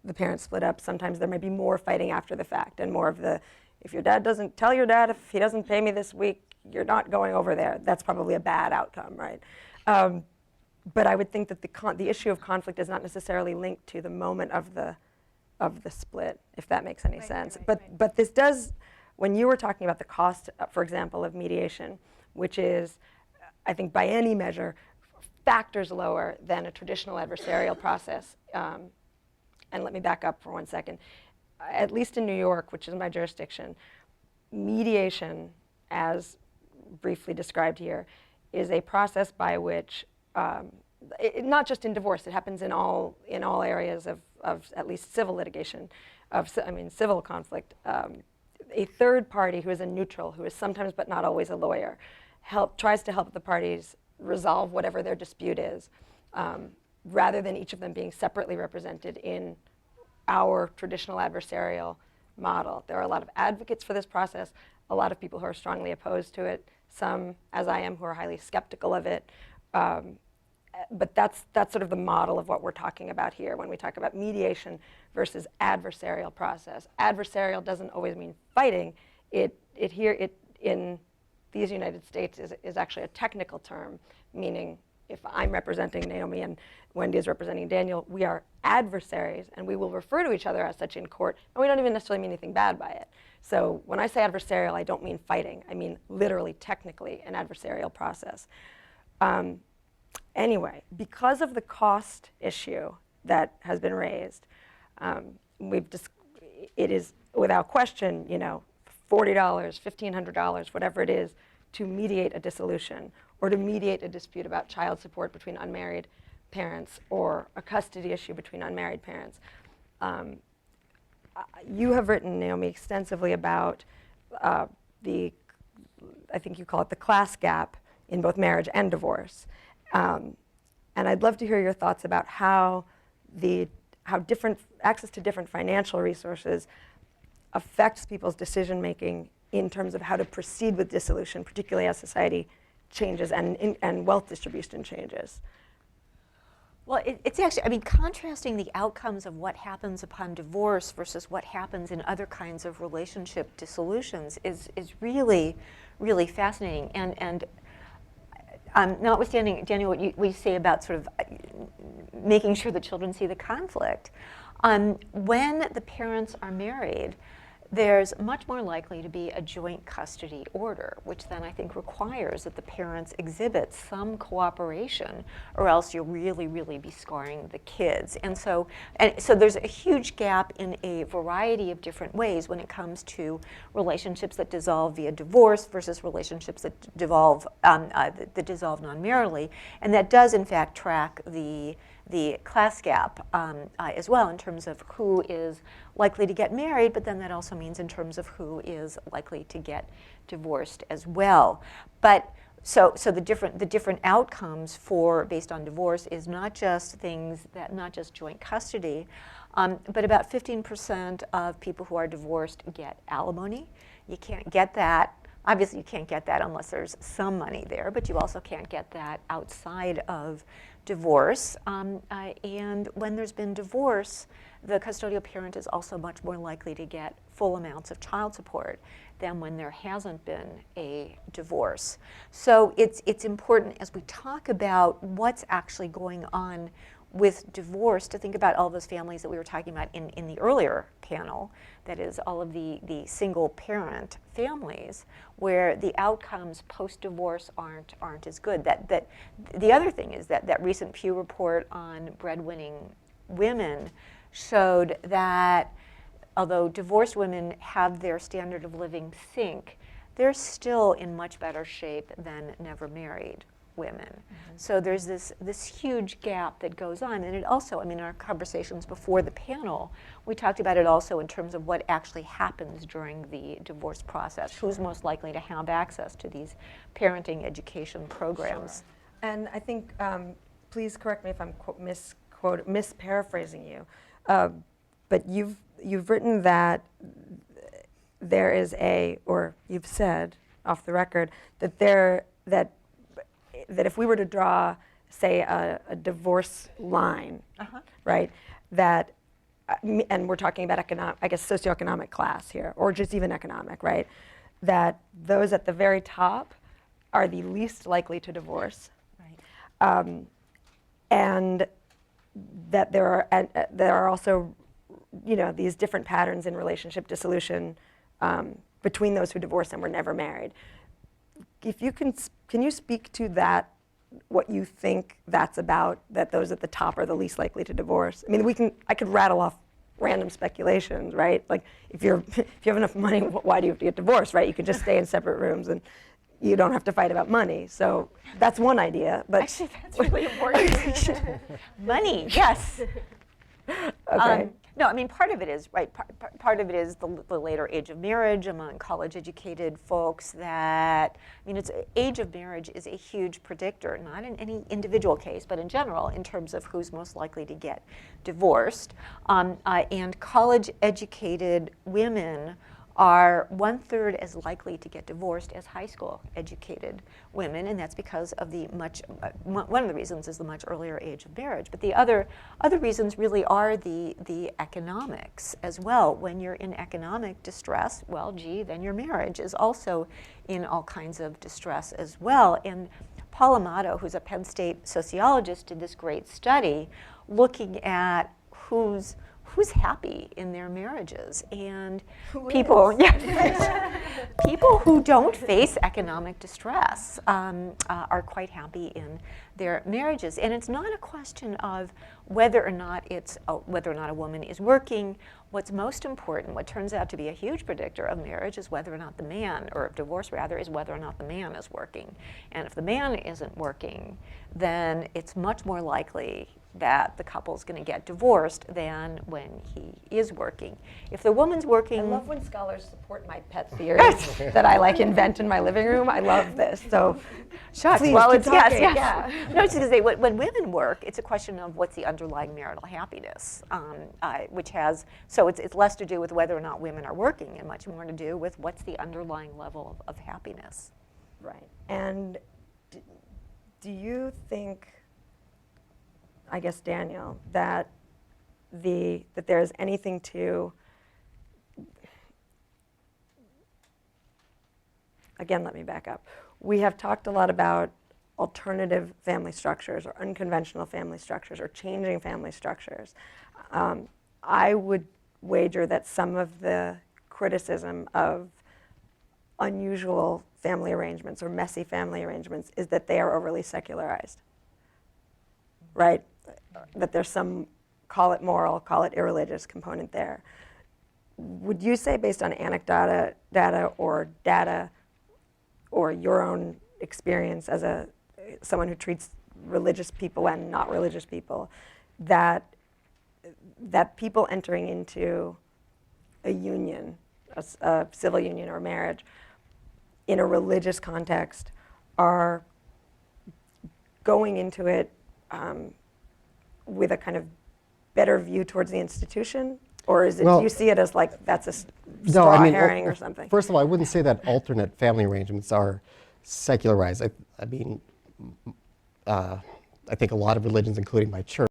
the parents split up, sometimes there might be more fighting after the fact and more of the, if your dad doesn't, tell your dad if he doesn't pay me this week, you're not going over there. That's probably a bad outcome, right? But I would think that the issue of conflict is not necessarily linked to the moment of the split, if that makes any sense. But this does, when you were talking about the cost, for example, of mediation, which is, I think by any measure, factors lower than a traditional adversarial process. And let me back up for 1 second. At least in New York, which is my jurisdiction, mediation, as briefly described here, is a process by which, not just in divorce, it happens in all areas of at least civil litigation, civil conflict. A third party who is a neutral, who is sometimes but not always a lawyer, tries to help the parties resolve whatever their dispute is, rather than each of them being separately represented in our traditional adversarial model. There are a lot of advocates for this process, a lot of people who are strongly opposed to it, some, as I am, who are highly skeptical of it. But that's sort of the model of what we're talking about here when we talk about mediation versus adversarial process. Adversarial doesn't always mean fighting. It in these United States is actually a technical term, meaning if I'm representing Naomi and Wendy is representing Daniel, we are adversaries, and we will refer to each other as such in court, and we don't even necessarily mean anything bad by it. So when I say adversarial, I don't mean fighting. I mean literally, technically, an adversarial process. Anyway, because of the cost issue that has been raised, it is without question, $40, $1,500, whatever it is, to mediate a dissolution or to mediate a dispute about child support between unmarried parents or a custody issue between unmarried parents. You have written, Naomi, extensively about I think you call it the class gap in both marriage and divorce. And I'd love to hear your thoughts about how different access to different financial resources affects people's decision making in terms of how to proceed with dissolution, particularly as society changes and wealth distribution changes. Well, it's actually, contrasting the outcomes of what happens upon divorce versus what happens in other kinds of relationship dissolutions is really, really fascinating. And notwithstanding, Daniel, what you say about sort of making sure the children see the conflict, when the parents are married, there's much more likely to be a joint custody order, which then I think requires that the parents exhibit some cooperation, or else you'll really, really be scarring the kids. And so there's a huge gap in a variety of different ways when it comes to relationships that dissolve via divorce versus relationships that dissolve non-marital, and that does in fact track the class gap as well in terms of who is likely to get married, but then that also means in terms of who is likely to get divorced as well. But so the different outcomes based on divorce is not just joint custody, but about 15% of people who are divorced get alimony. You can't get that. Obviously, you can't get that unless there's some money there, but you also can't get that outside of divorce. And when there's been divorce, the custodial parent is also much more likely to get full amounts of child support than when there hasn't been a divorce. So it's important as we talk about what's actually going on with divorce to think about all those families that we were talking about in the earlier panel, that is all of the single parent families where the outcomes post-divorce aren't as good. That the other thing is that recent Pew report on breadwinning women showed that although divorced women have their standard of living sink, they're still in much better shape than never married women. Mm-hmm. So there's this huge gap that goes on, and it also, in our conversations before the panel, we talked about it also in terms of what actually happens during the divorce process. Who's most likely to have access to these parenting education programs? Sure. And I think, please correct me if I'm misparaphrasing you, but you've written that there is or you've said off the record that if we were to draw, say, a divorce line, right, that and we're talking about I guess socioeconomic class here, or just even economic, right? That those at the very top are the least likely to divorce. Right. And that there are also, these different patterns in relationship dissolution between those who divorce and were never married. If you can you speak to that, what you think that's about, that those at the top are the least likely to divorce? I mean, I could rattle off random speculations, right? Like if you have enough money, why do you have to get divorced, right? You can just stay in separate rooms and you don't have to fight about money. So that's one idea. But actually, that's really important. Money, yes. Okay. No, I mean, part of it is, right, part of it is the later age of marriage among college-educated folks that, age of marriage is a huge predictor, not in any individual case, but in general, in terms of who's most likely to get divorced. And college-educated women are 1/3 as likely to get divorced as high school educated women, and that's because of the one of the reasons is the much earlier age of marriage, but the other reasons really are the economics as well. When you're in economic distress, well, gee, then your marriage is also in all kinds of distress as well. And Paul Amato, who's a Penn State sociologist, did this great study looking at who's happy in their marriages, and people who don't face economic distress are quite happy in their marriages. And it's not a question of whether or not a woman is working. What's most important, what turns out to be a huge predictor of marriage, is whether or not the man, or of divorce rather, is whether or not the man is working. And if the man isn't working, then it's much more likely that the couple's going to get divorced than when he is working. If the woman's working... I love when scholars support my pet theories that I invent in my living room. I love this. So, shucks. Please, Well, keep it's talking. yes. Yeah. No, I was just going to say, when women work, it's a question of what's the underlying marital happiness, which has, so it's less to do with whether or not women are working and much more to do with what's the underlying level of happiness. Right. And do you think, I guess, Daniel, that there's anything to, again, let me back up. We have talked a lot about alternative family structures or unconventional family structures or changing family structures. I would wager that some of the criticism of unusual family arrangements or messy family arrangements is that they are overly secularized, right? That there's some, call it moral, call it irreligious component there. Would you say, based on anecdata, data or your own experience as someone who treats religious people and not religious people, that people entering into a union, a civil union or marriage, in a religious context, are going into it with a kind of better view towards the institution? Or is it, do you see it as like that's a straw herring or something? First of all, I wouldn't say that alternate family arrangements are secularized. I think a lot of religions, including my church,